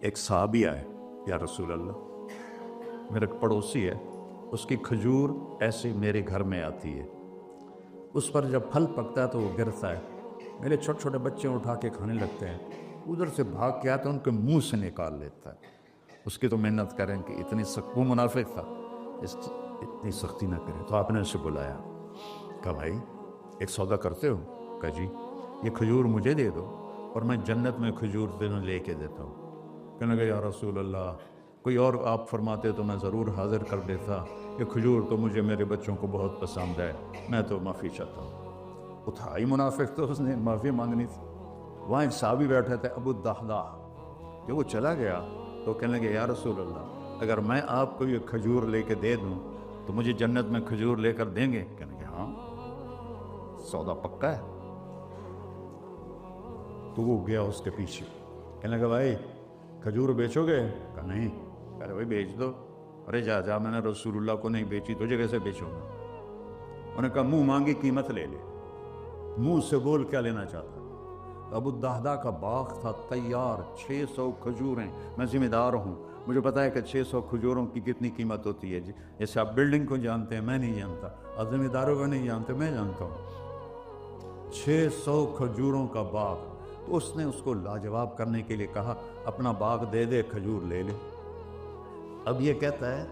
ایک صحابی آئے، یا رسول اللہ میرا پڑوسی ہے، اس کی کھجور ایسی میرے گھر میں آتی ہے، اس پر جب پھل پکتا ہے تو وہ گرتا ہے، میرے چھوٹے چھوٹے بچے اٹھا کے کھانے لگتے ہیں، ادھر سے بھاگ کے آتے ہیں ان کے منہ سے نکال لیتا ہے۔ اس کی تو محنت کریں کہ اتنی سخت، وہ منافق تھا، اتنی سختی نہ کریں، تو آپ نے اسے بلایا، کہا بھائی ایک سودا کرتے ہو؟ کہا جی، یہ کھجور مجھے دے دو اور میں جنت میں کھجور دونوں لے کے دیتا ہوں۔ کہنے لگا یا رسول اللہ کوئی اور آپ فرماتے تو میں ضرور حاضر کر دیتا، یہ کھجور تو مجھے میرے بچوں کو بہت پسند ہے، میں تو معافی چاہتا ہوں۔ اٹھائی منافق، تو اس نے معافی مانگنی تھی۔ وہاں ایک صحابی بیٹھے تھے ابو الدحداح، جب وہ چلا گیا تو کہنے لگے یا رسول اللہ اگر میں آپ کو یہ کھجور لے کے دے دوں تو مجھے جنت میں کھجور لے کر دیں گے؟ کہنے لگے ہاں، سودا پکا ہے۔ تو وہ گیا اس کے پیچھے، کہنے لگا بھائی کھجور بیچو گے؟ کہا نہیں۔ کہا بھائی بیچ دو۔ ارے جا میں نے رسول اللہ کو نہیں بیچی، تجھے کیسے بیچوں گا؟ انہوں نے کہا منہ مانگی قیمت لے لے، منہ سے بول کیا لینا چاہتا۔ ابو الدحداح کا باغ تھا تیار، 600 کھجوریں، میں ذمہ دار ہوں، مجھے پتا ہے کہ 600 کھجوروں کی کتنی قیمت ہوتی ہے، جیسے آپ بلڈنگ کو جانتے ہیں میں نہیں جانتا، آپ ذمہ داروں کو نہیں جانتے، میں جانتا ہوں۔ 600 کھجوروں کا باغ، تو اس نے اس کو لاجواب کرنے کے لیے کہا اپنا باغ دے دے، کھجور لے لے۔ اب یہ کہتا ہے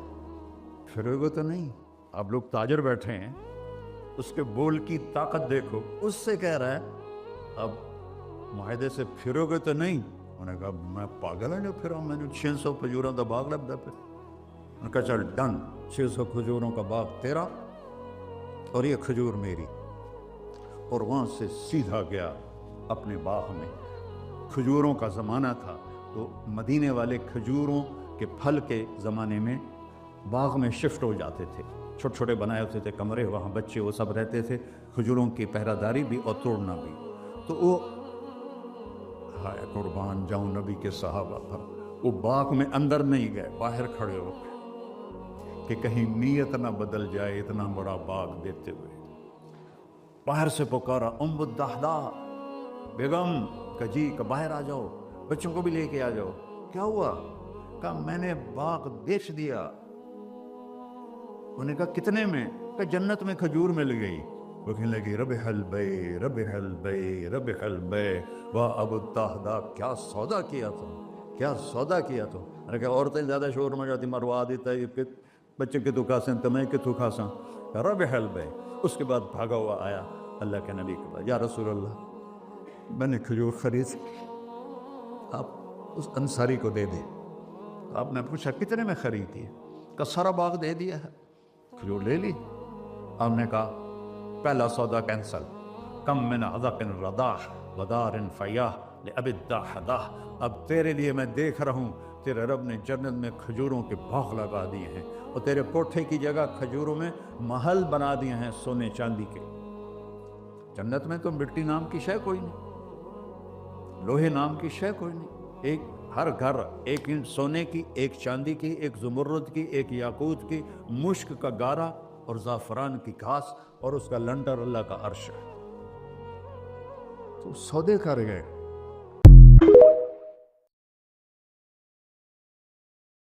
پھرو تو نہیں، آپ لوگ تاجر بیٹھے ہیں، اس کے بول کی طاقت دیکھو، اس سے کہہ رہا ہے اب معاہدے سے پھرو گے تو نہیں؟ انہوں نے کہا میں پاگل ہے جو پھروں، میں نے 600 کھجوروں کا باغ لب دا پہ۔ انہوں نے کہا چل ڈن، 600 کھجوروں کا باغ تیرا اور یہ کھجور میری۔ اور وہاں سے سیدھا گیا اپنے باغ میں۔ کھجوروں کا زمانہ تھا تو مدینے والے کھجوروں کے پھل کے زمانے میں باغ میں شفٹ ہو جاتے تھے، چھوٹے چھوٹے بنائے ہوتے تھے کمرے، وہاں بچے وہ سب رہتے تھے، کھجوروں کی پہرہ داری بھی اور توڑنا بھی۔ تو وہ ہائے قربان جاؤں نبی کے صحابہ پر، وہ باغ میں اندر نہیں گئے، باہر کھڑے ہو کہ کہیں نیت نہ بدل جائے، اتنا بڑا باغ دیتے ہوئے باہر سے پکارا ام الدحداح بیگم، کہ جی کہ باہر آ جاؤ، بچوں کو بھی لے کے آ جاؤ۔ کیا ہوا؟ کہا میں نے باغ بیچ دیا۔ انہوں نے کہا کتنے میں؟ کہ جنت میں کھجور مل گئی۔ وہ کہنے لگی ربح البیع ربح البیع ربح البیع، واہ ابو الدحداح کیا سودا کیا تم، کیا سودا کیا تم۔ میں نے کہا عورتیں زیادہ شور میں جاتی، مروا دیتا ہے بچے کے تو کھاسیں تمہیں کے تو کھاساں، ربح البیع۔ اس کے بعد بھاگا ہوا آیا اللہ کے نبی کے پاس، یا رسول اللہ میں نے کھجور خرید، آپ اس انصاری کو دے دیں۔ آپ نے پوچھا کتنے میں خریدی ہے؟ کہ سارا باغ دے دیا ہے، کھجور لے لی۔ آپ نے کہا پہلا سودا کینسل، کم من عذق رداح ودار فیاح لأبی الدحداح۔ اب تیرے لیے میں دیکھ رہا ہوں تیرے رب نے جنت میں کھجوروں کے باغ لگا دیے ہیں، اور تیرے کوٹھے کی جگہ کھجوروں میں محل بنا دیے ہیں سونے چاندی کے۔ جنت میں تو مٹی نام کی شے کوئی نہیں، لوہے نام کی شے کوئی نہیں، ایک ہر گھر ایک سونے کی، ایک چاندی کی، ایک زمرد کی، ایک یاقوت کی، مشک کا گارا اور زعفران کی گھاس، اور اس کا لنٹر اللہ کا عرش ہے۔ تو سودے کر گئے۔